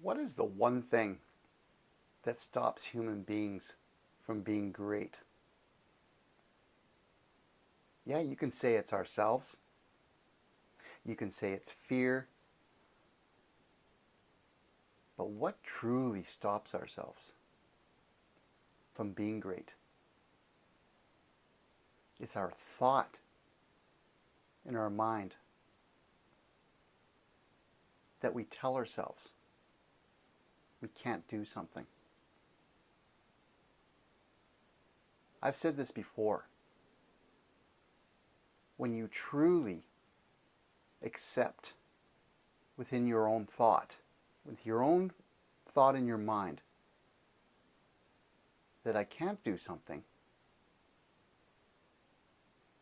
What is the one thing that stops human beings from being great? Yeah, you can say it's ourselves. You can say it's fear. But what truly stops ourselves from being great? It's our thought in our mind that we tell ourselves we can't do something. I've said this before. When you truly accept within your own thought, with your own thought in your mind, that I can't do something,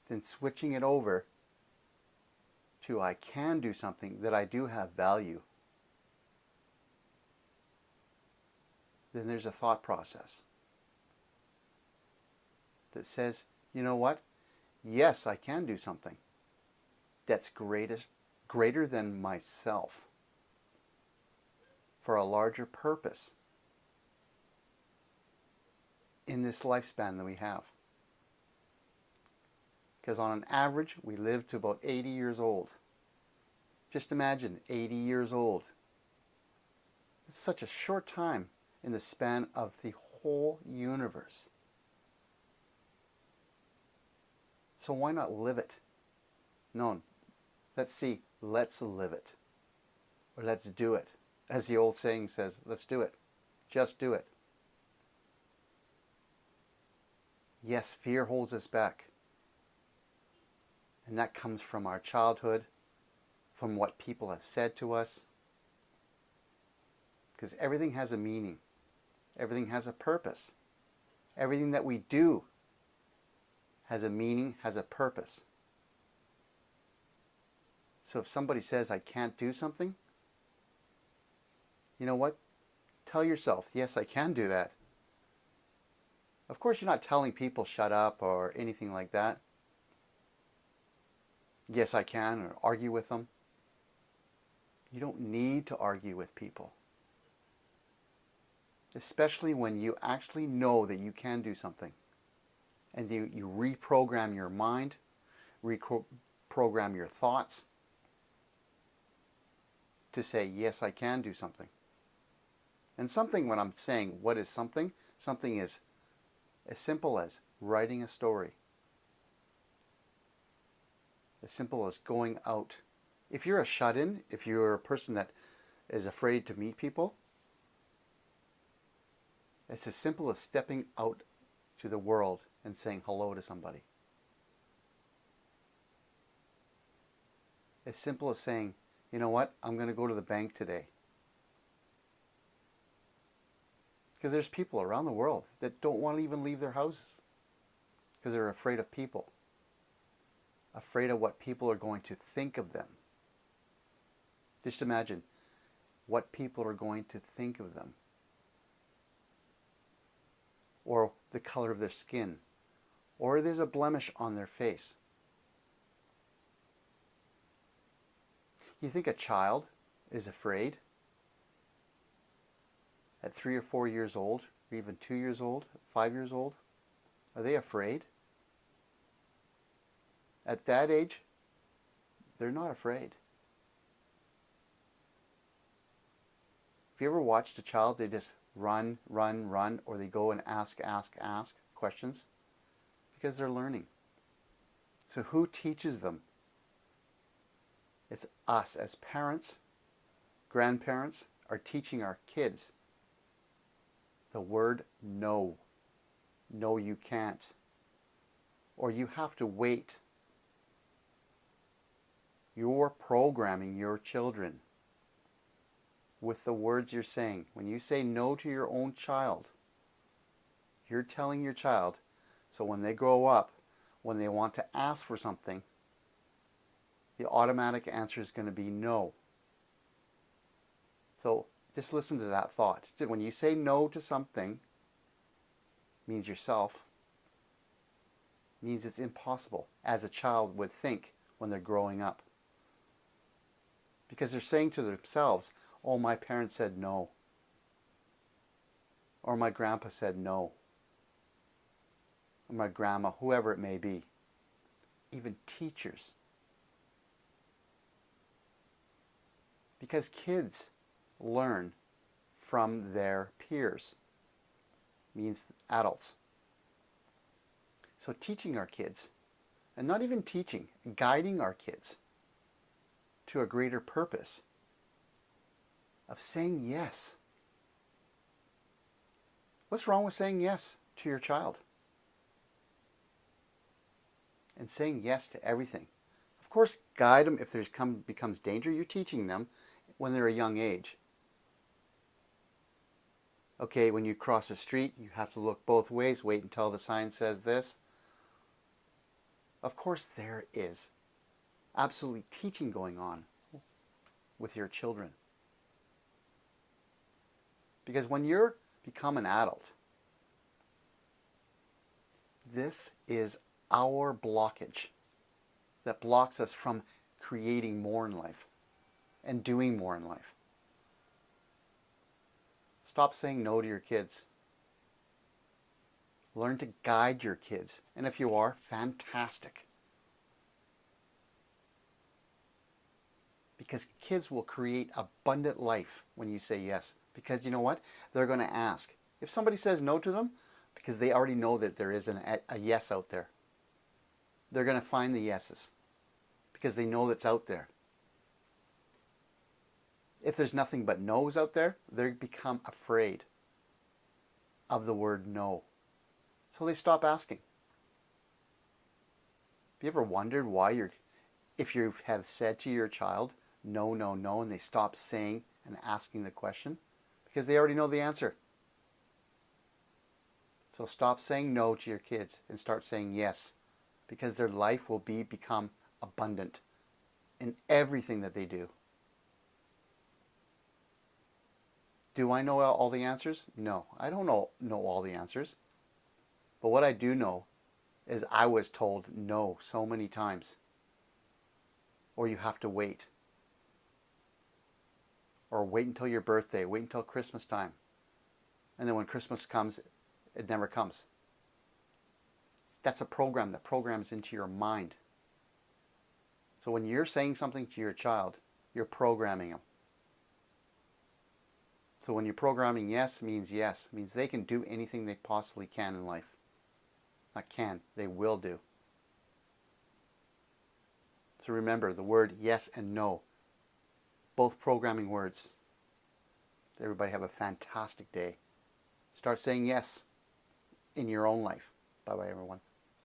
then switching it over to I can do something, that I do have value, then there's a thought process that says, you know what? Yes, I can do something that's greater than myself, for a larger purpose in this lifespan that we have. Because on an average, we live to about 80 years old. Just imagine 80 years old. It's such a short time in the span of the whole universe. So why not live it? No, let's live it. Or let's do it. As the old saying says, let's do it. Just do it. Yes, fear holds us back. And that comes from our childhood, from what people have said to us. Because everything has a meaning. Everything has a purpose. Everything that we do has a meaning, has a purpose. So if somebody says, I can't do something, you know what? Tell yourself, yes, I can do that. Of course, you're not telling people shut up or anything like that. Yes, I can, or argue with them. You don't need to argue with people. Especially when you actually know that you can do something. And you reprogram your mind, reprogram your thoughts to say, yes, I can do something. And something, when I'm saying what is something, something is as simple as writing a story. As simple as going out. If you're a shut-in, if you're a person that is afraid to meet people, it's as simple as stepping out to the world and saying hello to somebody. As simple as saying, you know what, I'm going to go to the bank today. Because there's people around the world that don't want to even leave their houses because they're afraid of people. Afraid of what people are going to think of them. Just imagine what people are going to think of them. Or the color of their skin. Or there's a blemish on their face. You think a child is afraid at 3 or 4 years old, or even 2 years old, 5 years old? Are they afraid? At that age, they're not afraid. Have you ever watched a child, they just run, or they go and ask questions? Because they're learning. So who teaches them? It's us as parents, grandparents, are teaching our kids the word no. No, you can't. Or you have to wait. You're programming your children with the words you're saying. When you say no to your own child, you're telling your child, so when they grow up, when they want to ask for something, the automatic answer is going to be no. So just listen to that thought. When you say no to something, means yourself, means it's impossible, as a child would think when they're growing up. Because they're saying to themselves, Oh, my parents said no. Or my grandpa said no. Or my grandma, whoever it may be. Even teachers. Because kids learn from their peers. Means adults. So teaching our kids, and not even teaching, guiding our kids to a greater purpose of saying yes. What's wrong with saying yes to your child? And saying yes to everything. Of course, guide them if there's becomes danger. You're teaching them when they're a young age. Okay, when you cross the street, you have to look both ways. Wait until the sign says this. Of course, there is absolutely teaching going on with your children. Because when you become an adult, this is our blockage that blocks us from creating more in life and doing more in life. Stop saying no to your kids. Learn to guide your kids. And if you are, fantastic. Because kids will create abundant life when you say yes. Because you know what? They're going to ask. If somebody says no to them, because they already know that there is a yes out there, they're going to find the yeses. Because they know that's out there. If there's nothing but no's out there, they become afraid of the word no. So they stop asking. Have you ever wondered why if you have said to your child, no, no, no, and they stop saying and asking the question? Because they already know the answer. So stop saying no to your kids and start saying yes. Because their life will become abundant in everything that they do. Do I know all the answers? No, I don't know all the answers. But what I do know is I was told no so many times. Or you have to wait. Or wait until your birthday. Wait until Christmas time. And then when Christmas comes, it never comes. That's a program that programs into your mind. So when you're saying something to your child, you're programming them. So when you're programming yes, means they can do anything they possibly can in life. Not can, they will do. So remember the word yes and no. Both programming words. Everybody have a fantastic day. Start saying yes in your own life. Bye-bye, everyone.